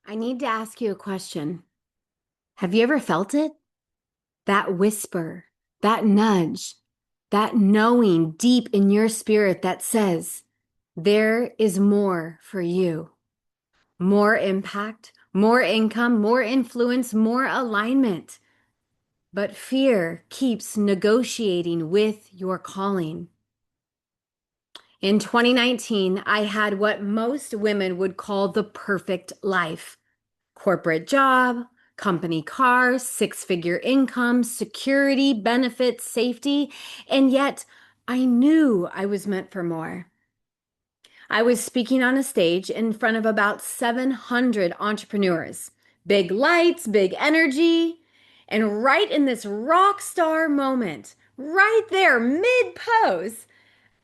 I need to ask you a question. Have you ever felt it? That whisper, that nudge, that knowing deep in your spirit that says, there is more for you. More impact, more income, more influence, more alignment. But fear keeps negotiating with your calling. In 2019, I had what most women would call the perfect life. Corporate job, company car, six-figure income, security, benefits, safety, and yet I knew I was meant for more. I was speaking on a stage in front of about 700 entrepreneurs. Big lights, big energy, and right in this rock star moment, right there, mid-pose,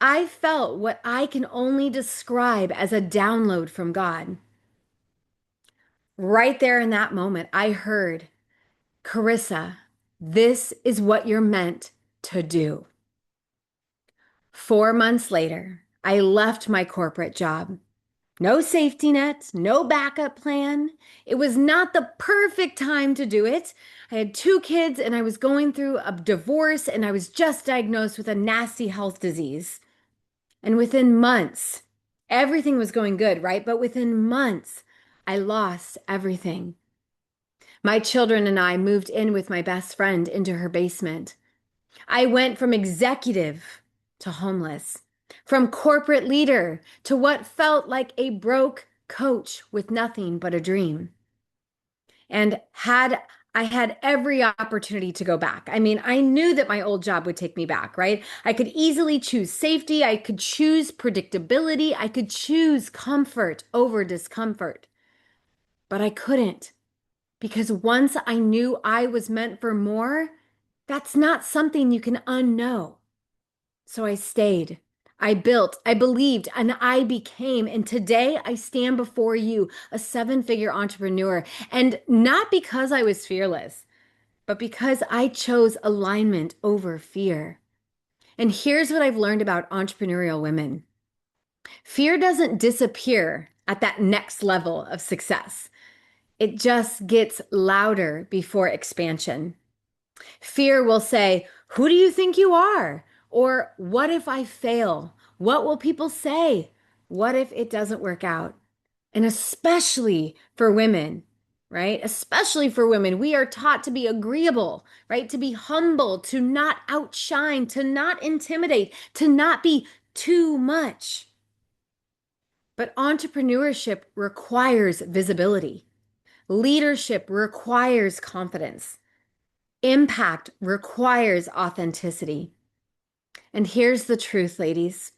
I felt what I can only describe as a download from God. Right there in that moment, I heard, Carissa, this is what you're meant to do. 4 months later, I left my corporate job. No safety net, no backup plan. It was not the perfect time to do it. I had two kids and I was going through a divorce and I was just diagnosed with a nasty health disease. And within months, everything was going good, right? But within months, I lost everything. My children and I moved in with my best friend into her basement. I went from executive to homeless, from corporate leader to what felt like a broke coach with nothing but a dream. And I had every opportunity to go back. I mean, I knew that my old job would take me back, right? I could easily choose safety. I could choose predictability. I could choose comfort over discomfort. But I couldn't. Because once I knew I was meant for more, that's not something you can unknow. So I stayed. I built, I believed, and I became. And today I stand before you, a seven-figure entrepreneur. And not because I was fearless, but because I chose alignment over fear. And here's what I've learned about entrepreneurial women. Fear doesn't disappear at that next level of success. It just gets louder before expansion. Fear will say, who do you think you are? Or what if I fail? What will people say? What if it doesn't work out? And especially for women, right? Especially for women, we are taught to be agreeable, right? To be humble, to not outshine, to not intimidate, to not be too much. But entrepreneurship requires visibility. Leadership requires confidence. Impact requires authenticity. And here's the truth, ladies.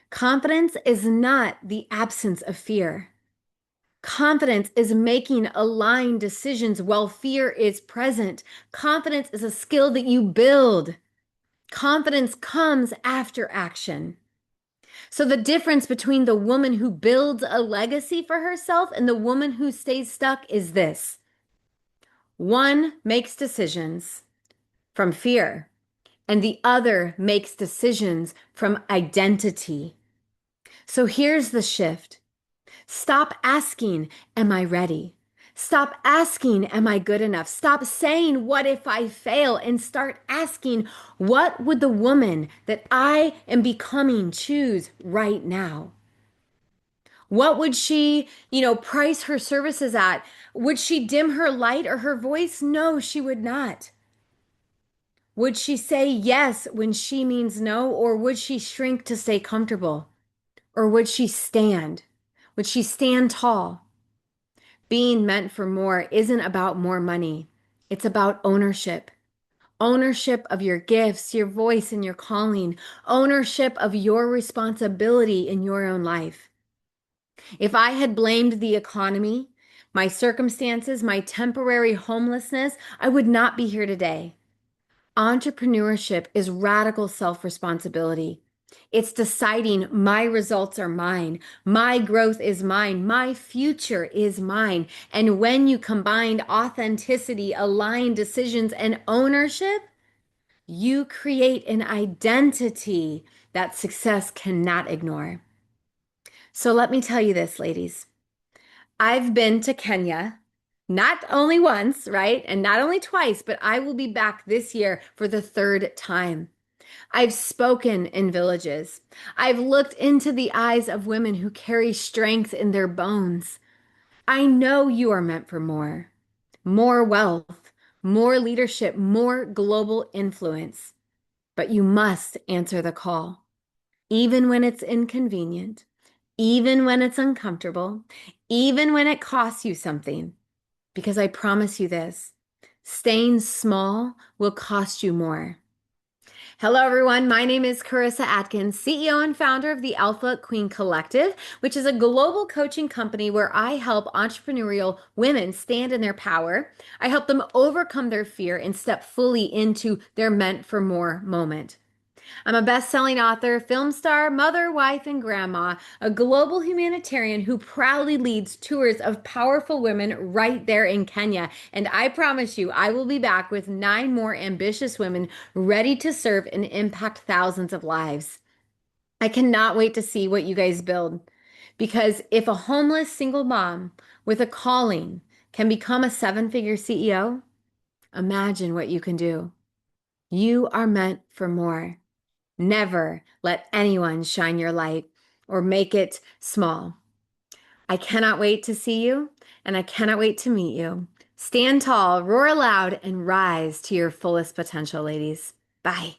Confidence is not the absence of fear. Confidence is making aligned decisions while fear is present. Confidence is a skill that you build. Confidence comes after action. So the difference between the woman who builds a legacy for herself and the woman who stays stuck is this. One makes decisions from fear, and the other makes decisions from identity. So here's the shift. Stop asking, am I ready? Stop asking, am I good enough? Stop saying, what if I fail? And start asking, what would the woman that I am becoming choose right now? What would she, price her services at? Would she dim her light or her voice? No, she would not. Would she say yes when she means no, or would she shrink to stay comfortable? Or would she stand? Would she stand tall? Being meant for more isn't about more money. It's about ownership. Ownership of your gifts, your voice, and your calling. Ownership of your responsibility in your own life. If I had blamed the economy, my circumstances, my temporary homelessness, I would not be here today. Entrepreneurship is radical self-responsibility. It's deciding my results are mine, my growth is mine, my future is mine. And when you combine authenticity, aligned decisions, and ownership, you create an identity that success cannot ignore. So let me tell you this, ladies. I've been to Kenya, not only once, right? And not only twice, but I will be back this year for the third time. I've spoken in villages. I've looked into the eyes of women who carry strength in their bones. I know you are meant for more, more wealth, more leadership, more global influence. But you must answer the call, even when it's inconvenient, even when it's uncomfortable, even when it costs you something. Because I promise you this, staying small will cost you more. Hello, everyone. My name is Carissa Atkins, CEO and founder of the Alpha Queen Collective, which is a global coaching company where I help entrepreneurial women stand in their power. I help them overcome their fear and step fully into their meant for more moment. I'm a best-selling author, film star, mother, wife, and grandma, a global humanitarian who proudly leads tours of powerful women right there in Kenya. And I promise you, I will be back with 9 more ambitious women ready to serve and impact thousands of lives. I cannot wait to see what you guys build. Because if a homeless single mom with a calling can become a seven-figure CEO, imagine what you can do. You are meant for more. Never let anyone shine your light or make it small. I cannot wait to see you, and I cannot wait to meet you. Stand tall, roar loud, and rise to your fullest potential, ladies. Bye.